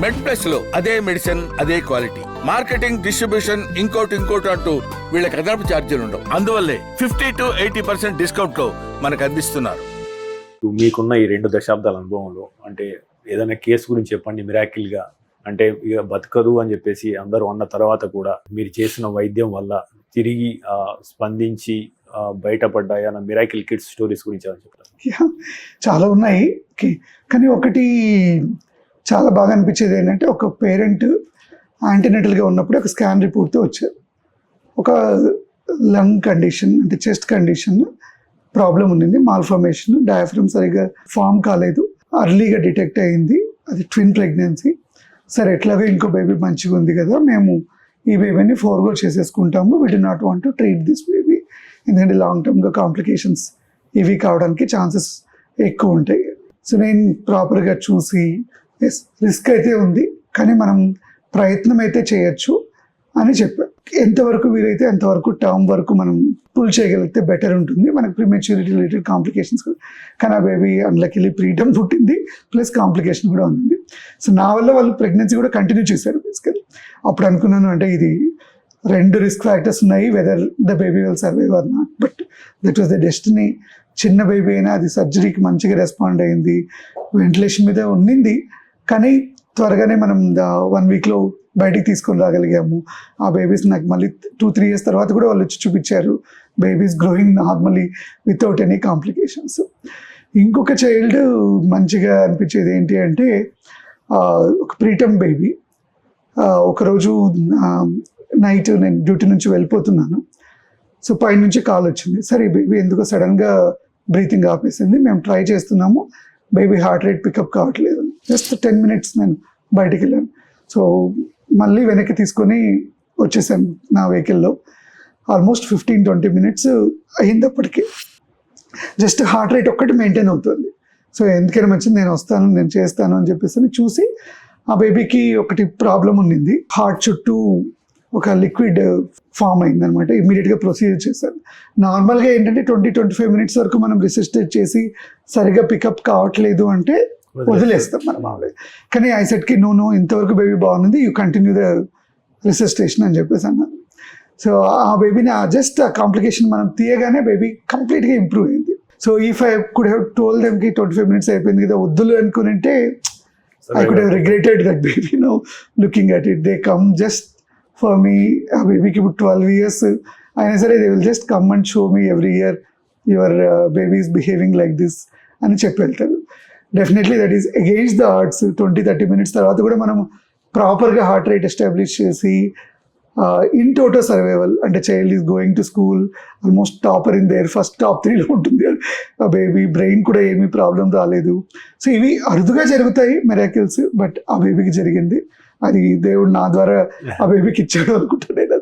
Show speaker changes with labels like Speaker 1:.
Speaker 1: మెడ్ plus లో అదే medicine అదే క్వాలిటీ, మార్కెటింగ్, డిస్ట్రిబ్యూషన్, ఇంకోటి అంటూ వీళ్ళకి అదనపు ఛార్జీలు ఉండవు. అందువల్లే 50 to 80% డిస్కౌంట్ లో మనకు అందిస్తున్నారు.
Speaker 2: మీకున్న ఈ 2 దశాబ్దాల అనుభవంలో అంటే ఏదైనా కేసు గురించి చెప్పండి, మిరాకిల్ గా, అంటే ఇక బతకదు అని చెప్పేసి అందరూ అన్న తర్వాత కూడా మీరు చేసిన వైద్యం వల్ల తిరిగి స్పందించి బయటపడ్డాయి అన్న మిరాకిల్ కిడ్స్ స్టోరీస్ గురించి చెప్తారు.
Speaker 3: చాలా ఉన్నాయి, కానీ ఒకటి చాలా బాగా అనిపించేది ఏంటంటే, ఒక పేరెంట్ యాంటీనేటల్గా ఉన్నప్పుడు ఒక స్కాన్ రిపోర్ట్తో వచ్చారు. ఒక లంగ్ కండిషన్ అంటే చెస్ట్ కండిషన్ ప్రాబ్లం ఉండింది, మాల్ఫార్మేషన్, డయాఫ్రమ్ సరిగా ఫామ్ కాలేదు, అర్లీగా డిటెక్ట్ అయింది, అది ట్విన్ ప్రెగ్నెన్సీ. సరే ఎట్లాగో ఇంకో బేబీ మంచిగా ఉంది కదా, మేము ఈ బేబీని ఫోర్గో చేసేసుకుంటాము, we do not want to treat this baby, ఎందుకంటే లాంగ్ టర్మ్గా కాంప్లికేషన్స్ ఇవి కావడానికి ఛాన్సెస్ ఎక్కువ ఉంటాయి. సో నేను ప్రాపర్గా చూసి రిస్క్ అయితే ఉంది కానీ మనం ప్రయత్నం అయితే చేయొచ్చు అని చెప్పాను. ఎంతవరకు వీలైతే అంతవరకు టర్మ్ వరకు మనం పుల్ చేయగలిగితే బెటర్ ఉంటుంది, మనకు ప్రీమెచ్యూరిటీ రిలేటెడ్ కాంప్లికేషన్స్. కానీ ఆ బేబీ అన్లక్కీలీ ప్రీటర్మ్ పుట్టింది, ప్లస్ కాంప్లికేషన్ కూడా ఉంది. సో నా వల్ల వాళ్ళు ప్రెగ్నెన్సీ కూడా కంటిన్యూ చేశారు బేసికలీ. అప్పుడు అనుకున్నాను అంటే ఇది 2 రిస్క్ ఫ్యాక్టర్స్ ఉన్నాయి, whether the baby will survive or not, but that was the destiny. చిన్న బేబీ అయినా అది సర్జరీకి మంచిగా రెస్పాండ్ అయింది, వెంటిలేషన్ మీద ఉండింది, కానీ త్వరగానే మనం 1 వీక్లో బయటికి తీసుకొని రాగలిగాము. ఆ బేబీస్ నాకు మళ్ళీ 2-3 ఇయర్స్ తర్వాత కూడా వాళ్ళు వచ్చి చూపించారు, babies growing normally without any complications. ఇంకొక చైల్డ్ మంచిగా అనిపించేది ఏంటి అంటే, ఒక ప్రీటర్మ్ బేబీ. ఒకరోజు నైట్ నేను డ్యూటీ నుంచి వెళ్ళిపోతున్నాను, సో పైనుంచి కాల్ వచ్చింది. సరే ఈ బేబీ ఎందుకో సడన్గా బ్రీతింగ్ ఆపేసింది, మేము ట్రై చేస్తున్నాము, బేబీ హార్ట్ రేట్ పికప్ కావట్లేదు. జస్ట్ 10 minutes నేను బయటికి వెళ్ళాను. సో మళ్ళీ వెనక్కి తీసుకొని వచ్చేసాను నా వెహికల్లో. ఆల్మోస్ట్ 15-20 minutes అయ్యిందప్పటికీ. జస్ట్ హార్ట్ రేట్ ఒక్కటి మెయింటైన్ అవుతుంది. సో ఎందుకైనా మంచిది, నేను వస్తాను, నేను చేస్తాను అని చెప్పేసి చూసి ఆ బేబీకి ఒకటి ప్రాబ్లం ఉండింది, హార్ట్ చుట్టూ ఒక లిక్విడ్ ఫామ్ అయింది అనమాట. ఇమీడియట్గా ప్రొసీజర్ చేశాను. నార్మల్గా ఏంటంటే 20-25 minutes వరకు మనం రిసిస్టేట్ చేసి సరిగా పికప్ కావట్లేదు అంటే వదిలేస్తాం మనం మామూలుగా. కానీ ఐ సెట్కి నో ఇంతవరకు బేబీ బాగుంది, యూ కంటిన్యూ ద రిసిస్టేషన్ అని చెప్పేసి అన్నాను. సో ఆ బేబీని జస్ట్ ఆ కాంప్లికేషన్ మనం తీయగానే బేబీ కంప్లీట్గా ఇంప్రూవ్ అయింది. So if I could have told దెమ్కి 25 minutes అయిపోయింది కదా వద్దులు అనుకుంటే, I could have regretted that baby now looking at it. They come just for me, a baby ki 12 years ayina sare they will just come and show me every year your baby is behaving like this ani cheppi veltaru. Definitely that is against the odds. 20-30 minutes tarvata kuda manam proper ga heart rate establish chesi in total survival ante child is going to school, almost topper in their first top 3 lo untundi a baby, brain kuda emi problem raaledu. So ivi aruduga jarugutayi miracles, but a baby ki jarigindi, అది దేవుడు నా ద్వారా ఆ బేబీకి ఇచ్చాడు అనుకుంటా నేను.